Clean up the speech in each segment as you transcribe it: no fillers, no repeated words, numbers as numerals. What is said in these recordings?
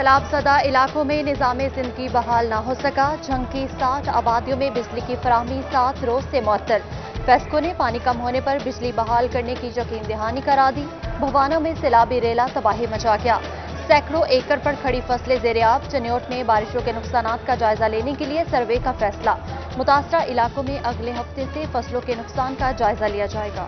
سیلاب زدہ علاقوں میں نظام زندگی بحال نہ ہو سکا. جھنگ کی 60 آبادیوں میں بجلی کی فراہمی 7 روز سے معطل. فیسکو نے پانی کم ہونے پر بجلی بحال کرنے کی یقین دہانی کرا دی. بھوانہ میں سیلابی ریلا تباہی مچا گیا. سینکڑوں ایکڑ پر کھڑی فصلیں زیرآب. چنیوٹ میں بارشوں کے نقصانات کا جائزہ لینے کے لیے سروے کا فیصلہ. متاثرہ علاقوں میں اگلے ہفتے سے فصلوں کے نقصان کا جائزہ لیا جائے گا.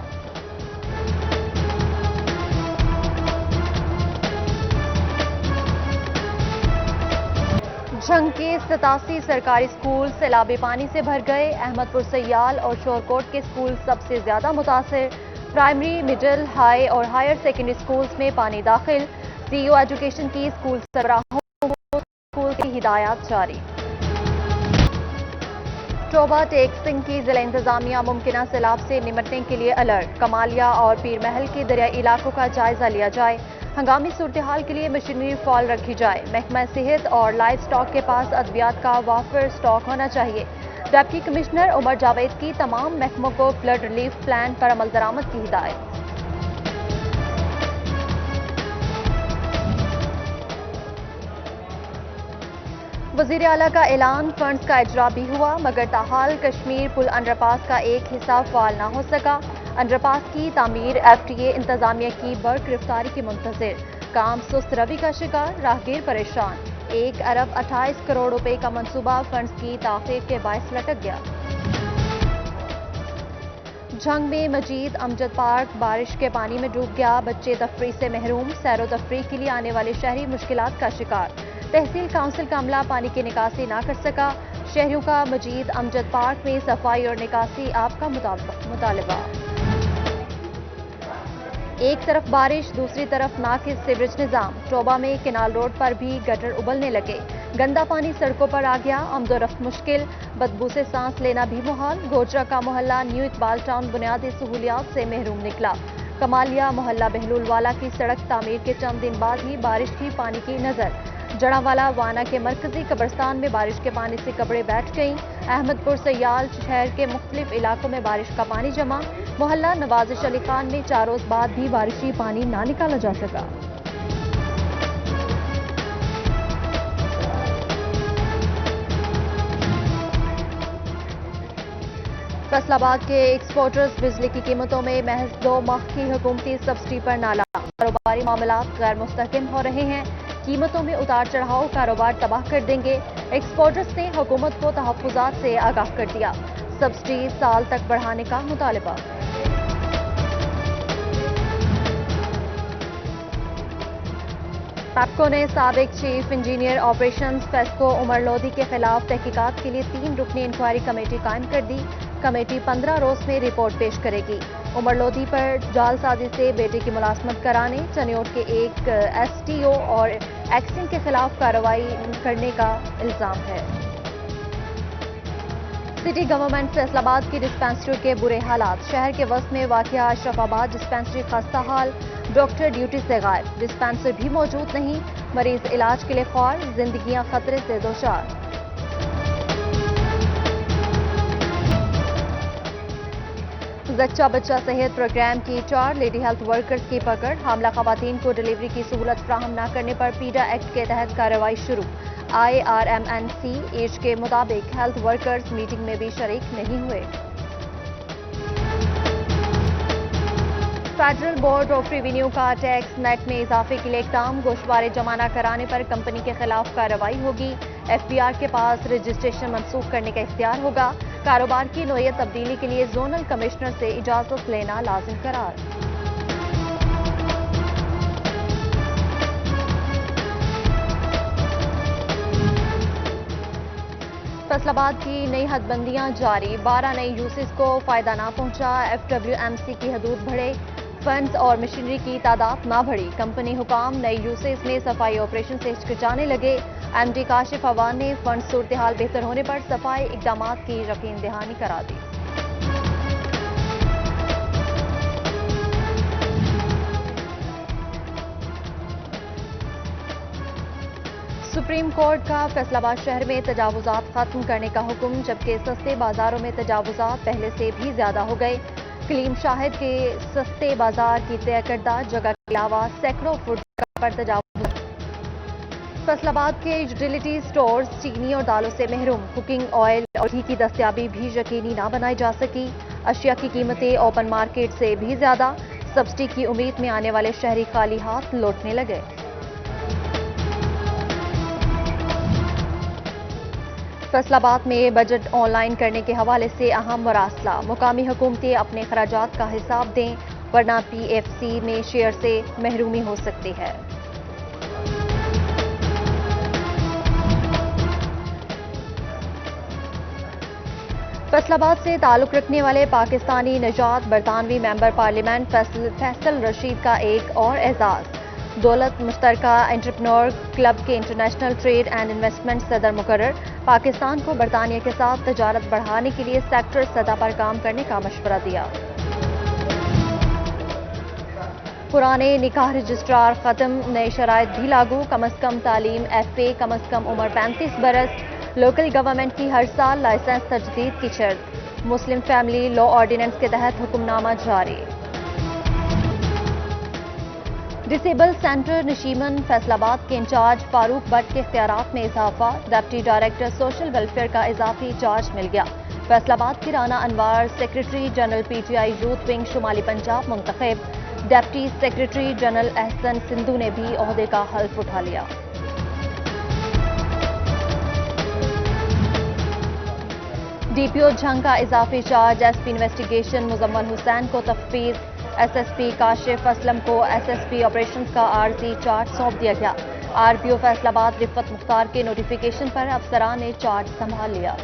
جھنگ کے 87 سرکاری سکول سیلابی پانی سے بھر گئے. احمد پور سیال اور شورکوٹ کے سکول سب سے زیادہ متاثر. پرائمری، مڈل، ہائی اور ہائر سیکنڈری سکولز میں پانی داخل. سی او ایجوکیشن کی سکول سربراہوں کو سکول کی ہدایات جاری. ٹوبہ ٹیک سنگھ کی ضلع انتظامیہ ممکنہ سیلاب سے نمٹنے کے لیے الرٹ. کمالیہ اور پیر محل کے دریائی علاقوں کا جائزہ لیا جائے. ہنگامی صورتحال کے لیے مشینری فعال رکھی جائے. محکمہ صحت اور لائف سٹاک کے پاس ادویات کا وافر سٹاک ہونا چاہیے. ڈپٹی کمشنر عمر جاوید کی تمام محکموں کو فلڈ ریلیف پلان پر عمل درآمد کی ہدایت. وزیر اعلیٰ کا اعلان. فنڈز کا اجرا بھی ہوا مگر تاحال کشمیر پل انڈر پاس کا ایک حصہ فعال نہ ہو سکا. انڈر پاس کی تعمیر ایف ٹی اے انتظامیہ کی برق رفتاری کی منتظر. کام سست روی کا شکار. راہگیر پریشان. 1 ارب 28 کروڑ روپے کا منصوبہ فنڈز کی تاخیر کے باعث لٹک گیا. جھنگ میں مجید امجد پارک بارش کے پانی میں ڈوب گیا. بچے تفریح سے محروم. سیر و تفریح کے لیے آنے والے شہری مشکلات کا شکار. تحصیل کونسل کا عملہ پانی کی نکاسی نہ کر سکا. شہریوں کا مجید امجد پارک میں صفائی اور نکاسی آب کا مطالبہ. ایک طرف بارش دوسری طرف ناقص سیوریج نظام. ٹوبہ میں کینال روڈ پر بھی گٹر ابلنے لگے. گندا پانی سڑکوں پر آ گیا. آمد و رفت مشکل. بدبو سے سانس لینا بھی محال. گوجرا کا محلہ نیو اقبال ٹاؤن بنیادی سہولیات سے محروم نکلا. کمالیہ محلہ بہلول والا کی سڑک تعمیر کے چند دن بعد ہی بارش کی پانی کی نظر. جڑاوالا وانا کے مرکزی قبرستان میں بارش کے پانی سے قبریں بیٹھ گئیں. احمد پور سیال شہر کے مختلف علاقوں میں بارش کا پانی جمع. محلہ نوازش علی خان میں 4 روز بعد بھی بارشی پانی نہ نکالا جا سکا. فیصل آباد کے ایکسپورٹرز بجلی کی قیمتوں میں محض 2 ماہ کی حکومتی سبسڈی پر نالا. کاروباری معاملات غیر مستحکم ہو رہے ہیں. قیمتوں میں اتار چڑھاؤ کاروبار تباہ کر دیں گے. ایکسپورٹرز نے حکومت کو تحفظات سے آگاہ کر دیا. سبسڈی سال تک بڑھانے کا مطالبہ. پیپکو نے سابق چیف انجینئر آپریشنز فیسکو عمر لودھی کے خلاف تحقیقات کے لیے 3 رکنی انکوائری کمیٹی قائم کر دی. کمیٹی 15 روز میں رپورٹ پیش کرے گی. عمر لودھی پر جعل سازی سے بیٹے کی ملازمت کرانے، چنیوٹ کے ایک ایس ٹی او اور ایکسنگ کے خلاف کارروائی کرنے کا الزام ہے. سٹی گورنمنٹ فیصل آباد کی ڈسپنسری کے برے حالات. شہر کے وسط میں واقع اشرف آباد ڈسپنسری خستہ حال. ڈاکٹر ڈیوٹی سے غائب. ڈسپنسر بھی موجود نہیں. مریض علاج کے لیے خوار. زندگیاں خطرے سے دوچار. زچہ بچہ صحت پروگرام کی 4 لیڈی ہیلتھ ورکرز کی پکڑ. حاملہ خواتین کو ڈلیوری کی سہولت فراہم نہ کرنے پر پیڈا ایکٹ کے تحت کارروائی شروع. IRMNC ایج کے مطابق ہیلتھ ورکرز میٹنگ میں بھی شریک نہیں ہوئے. فیڈرل بورڈ آف ریونیو کا ٹیکس نیٹ میں اضافے کے لیے اقدام. گوشوارے جمع نہ کرانے پر کمپنی کے خلاف کارروائی ہوگی. FBR کے پاس رجسٹریشن منسوخ کرنے کا اختیار ہوگا. کاروبار کی نوعیت تبدیلی کے لیے زونل کمشنر سے اجازت لینا لازم قرار. فیصل آباد کی نئی حد بندیاں جاری. 12 نئی یوسز کو فائدہ نہ پہنچا. FWMC کی حدود بڑھے. فنڈز اور مشینری کی تعداد نہ بڑھی. کمپنی حکام نئی یوسز میں صفائی آپریشن سے ہچکچانے لگے. MD کاشف عوان نے فنڈ صورتحال بہتر ہونے پر صفائی اقدامات کی یقین دہانی کرا دی. سپریم کورٹ کا فیصل آباد شہر میں تجاوزات ختم کرنے کا حکم. جبکہ سستے بازاروں میں تجاوزات پہلے سے بھی زیادہ ہو گئے. کلیم شاہد کے سستے بازار کی طے کردہ جگہ کے علاوہ سینکڑوں فٹ پر تجاوز. فیصل آباد کے یوٹیلیٹی سٹورز چینی اور دالوں سے محروم، کوکنگ آئل اور گھی کی دستیابی بھی یقینی نہ بنائی جا سکی، اشیاء کی قیمتیں اوپن مارکیٹ سے بھی زیادہ، سبسڈی کی امید میں آنے والے شہری خالی ہاتھ لوٹنے لگے۔ فیصل آباد میں بجٹ آن لائن کرنے کے حوالے سے اہم مراسلہ، مقامی حکومتیں اپنے اخراجات کا حساب دیں ورنہ پی ایف سی میں شیئر سے محرومی ہو سکتی ہے۔ فیصل آباد سے تعلق رکھنے والے پاکستانی نژاد برطانوی ممبر پارلیمنٹ فیصل رشید کا ایک اور اعزاز، دولت مشترکہ انٹرپرینور کلب کے انٹرنیشنل ٹریڈ اینڈ انویسٹمنٹ صدر مقرر، پاکستان کو برطانیہ کے ساتھ تجارت بڑھانے کے لیے سیکٹر سطح پر کام کرنے کا مشورہ دیا۔ پرانے نکاح رجسٹرار ختم، نئے شرائط بھی لاگو، کم از کم تعلیم ایف اے، کم از کم عمر 35 برس، لوکل گورنمنٹ کی ہر سال لائسنس تجدید کی شرط، مسلم فیملی لا آرڈیننس کے تحت حکم نامہ جاری۔ ڈسیبل سینٹر نشیمن فیصل آباد کے انچارج فاروق بٹ کے اختیارات میں اضافہ، ڈپٹی ڈائریکٹر سوشل ویلفیئر کا اضافی چارج مل گیا، فیصل آباد کے Rana Anwar secretary general P T I youth wing شمالی پنجاب منتخب، deputy secretary general Ahsan Sandhu نے بھی عہدے کا حلف اٹھا لیا۔ ڈی پی او جھنگ کا اضافی charge, S P investigation Muzammil Hussain کو تفویض، S S P Kashif Aslam کو ایس ایس پی آپریشنز کا عارضی چارج سونپ دیا گیا، آر پی او فیصل آباد رفت مختار کے نوٹیفیکیشن پر افسران نے چارج سنبھال لیا۔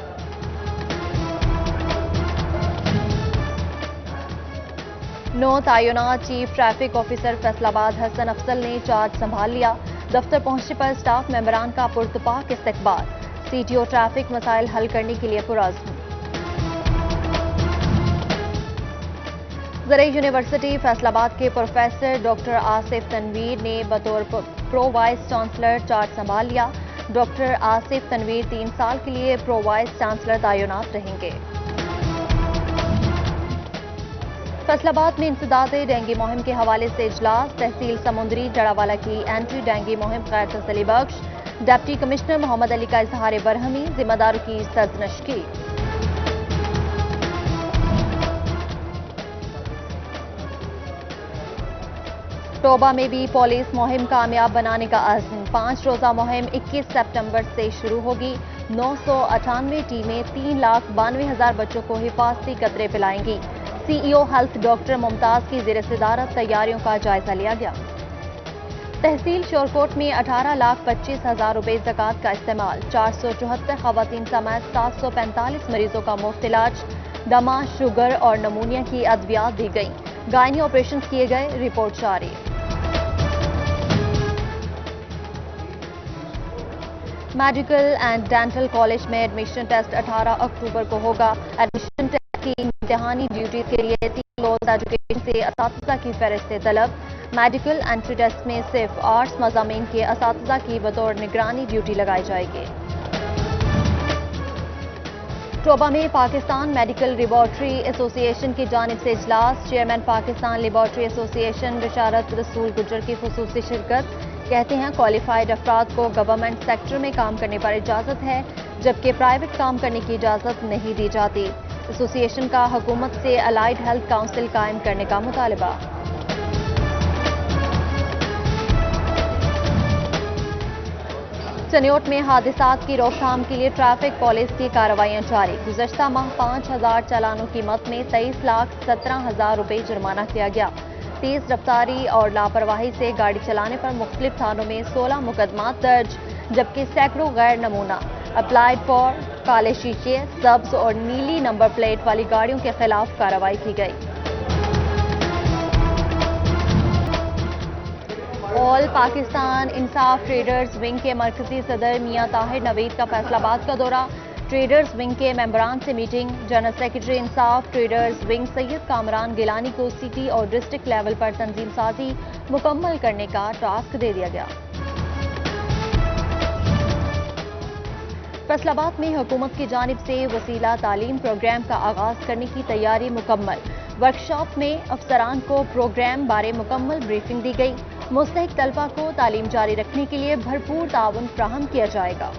نو تعینات چیف ٹریفک آفیسر فیصل آباد حسن افضل نے چارج سنبھال لیا، دفتر پہنچنے پر اسٹاف ممبران کا پرتپاک استقبال، سی ٹی او ٹریفک مسائل حل کرنے کے لیے پرعزم۔ زرعی یونیورسٹی فیصل آباد کے پروفیسر ڈاکٹر آصف تنویر نے بطور پرو وائس چانسلر چارج سنبھال لیا، ڈاکٹر آصف تنویر 3 سال کے لیے پرو وائس چانسلر تعینات رہیں گے۔ فیصل آباد میں انسداد ڈینگی مہم کے حوالے سے اجلاس، تحصیل سمندری جڑاوالا کی اینٹی ڈینگی مہم غیر تسلی بخش، ڈپٹی کمشنر محمد علی کا اظہار برہمی، ذمہ داروں کی سرزنش کی۔ ٹوبہ میں بھی پولیس مہم کامیاب بنانے کا عزم، 5 روزہ مہم 21 سپتمبر سے شروع ہوگی، 998 ٹیمیں 3,92,000 بچوں کو حفاظتی قطرے پلائیں گی، سی ای او ہیلتھ ڈاکٹر ممتاز کی زیر صدارت تیاریوں کا جائزہ لیا گیا۔ تحصیل شورکوٹ میں 18,25,000 روپے زکوٰۃ کا استعمال، 474 خواتین سمیت 745 مریضوں کا مفت علاج، دمہ، شوگر اور نمونیا کی ادویات دی گئیں، گائنی آپریشنز کیے گئے، رپورٹ جاری۔ میڈیکل اینڈ ڈینٹل کالج میں ایڈمیشن ٹیسٹ 18 اکتوبر کو ہوگا، ایڈمیشن ٹیسٹ کی امتحانی ڈیوٹیز کے لیے 3 روز ایجوکیشن سے اساتذہ کی فہرست طلب، میڈیکل انٹری ٹیسٹ میں صرف آرٹس مضامین کے اساتذہ کی بطور نگرانی ڈیوٹی لگائی جائے گی۔ ٹوبہ میں پاکستان میڈیکل لیبارٹری ایسوسی ایشن کی جانب سے اجلاس، چیئرمین پاکستان لیبارٹری ایسوسی ایشن بشارت رسول گجر کی خصوصی شرکت، کہتے ہیں کوالیفائڈ افراد کو گورنمنٹ سیکٹر میں کام کرنے پر اجازت ہے جبکہ پرائیویٹ کام کرنے کی اجازت نہیں دی جاتی، ایسوسی ایشن کا حکومت سے الائیڈ ہیلتھ کونسل قائم کرنے کا مطالبہ۔ چنیوٹ میں حادثات کی روک تھام کے لیے ٹریفک پولیس کی کارروائیاں جاری، گزشتہ ماہ 5,000 چالانوں کی مد میں 23,17,000 روپے جرمانہ کیا گیا، تیز رفتاری اور لاپرواہی سے گاڑی چلانے پر مختلف تھانوں میں 16 مقدمات درج، جبکہ سینکڑوں غیر نمونہ اپلائیڈ فار کالے شیشے، سبز اور نیلی نمبر پلیٹ والی گاڑیوں کے خلاف کارروائی کی گئی۔ آل پاکستان انصاف ٹریڈرز ونگ کے مرکزی صدر میاں طاہر نوید کا فیصل آباد کا دورہ، ٹریڈرز ونگ کے ممبران سے میٹنگ، جنرل سیکرٹری انصاف ٹریڈرز ونگ سید کامران گیلانی کو سٹی اور ڈسٹرکٹ لیول پر تنظیم سازی مکمل کرنے کا ٹاسک دے دیا گیا۔ فیصل آباد میں حکومت کی جانب سے وسیلہ تعلیم پروگرام کا آغاز کرنے کی تیاری مکمل، ورکشاپ میں افسران کو پروگرام بارے مکمل بریفنگ دی گئی، مستحق طلبہ کو تعلیم جاری رکھنے کے لیے بھرپور تعاون فراہم کیا جائے گا۔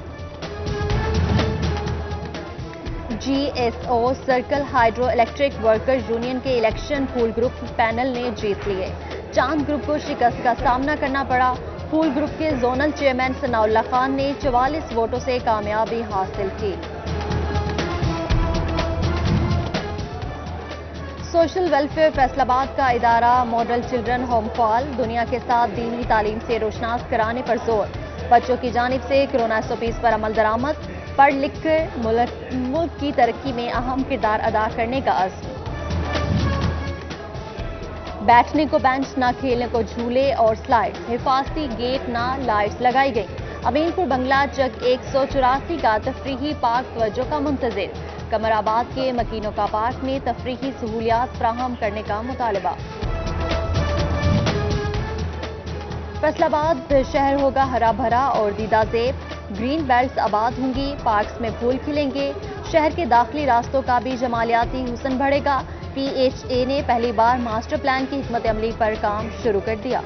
GSO circle hydro electric workers union کے الیکشن پھول گروپ پینل نے جیت لیے۔ چاند گروپ کو شکست کا سامنا کرنا پڑا۔ پھول گروپ کے زونل چیئرمین ثناء اللہ خان نے 44 ووٹوں سے کامیابی حاصل کی۔ سوشل ویلفیئر فیصل آباد کا ادارہ ماڈل چلڈرن ہوم فال دنیا کے ساتھ دینی تعلیم سے روشناس کرانے پر زور۔ بچوں کی جانب سے کورونا SOPs پر عمل درآمد، پڑھ لکھ کر ملک کی ترقی میں اہم کردار ادا کرنے کا عزم۔ بیٹھنے کو بینچ نہ، کھیلنے کو جھولے اور سلائڈ، حفاظتی گیٹ نہ، لائٹس لگائی گئی۔ امین پور بنگلہ چک 184 کا تفریحی پارک توجہ کا منتظر۔ قمر آباد کے مکینوکا پارک میں تفریحی سہولیات فراہم کرنے کا مطالبہ۔ فیصل آباد شہر ہوگا ہرا بھرا اور دیدہ زیب، گرین بیلٹس آباد ہوں گی، پارکس میں پھول کھلیں گے، شہر کے داخلی راستوں کا بھی جمالیاتی حسن بڑھے گا۔ PHA نے پہلی بار ماسٹر پلان کی حکمت عملی پر کام شروع کر دیا۔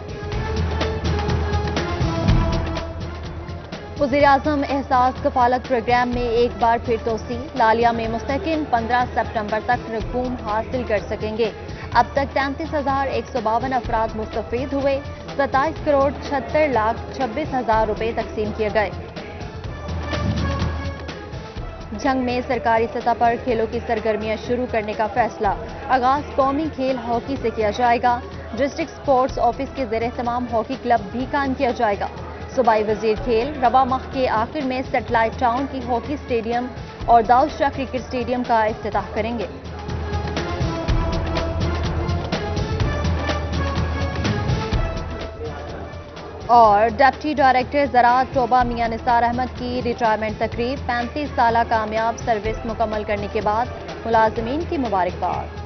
وزیراعظم احساس کفالت پروگرام میں ایک بار پھر توسیع، لالیہ میں مستحقین 15 سپٹمبر تک رقوم حاصل کر سکیں گے۔ اب تک 33,152 افراد مستفید ہوئے، 27,76,26,000 روپے تقسیم کیے گئے۔ جھنگ میں سرکاری سطح پر کھیلوں کی سرگرمیاں شروع کرنے کا فیصلہ، آغاز قومی کھیل ہاکی سے کیا جائے گا۔ ڈسٹرکٹ سپورٹس آفس کے زیر اہتمام ہاکی کلب بھی قائم کیا جائے گا۔ صوبائی وزیر کھیل رواں ماہ کے آخر میں سیٹلائٹ ٹاؤن کی ہاکی اسٹیڈیم اور داؤد شاہ کرکٹ اسٹیڈیم کا افتتاح کریں گے۔ اور ڈپٹی ڈائریکٹر زراعت ٹوبہ میاں نثار احمد کی ریٹائرمنٹ تقریب، 35 سالہ کامیاب سروس مکمل کرنے کے بعد ملازمین کی مبارکباد۔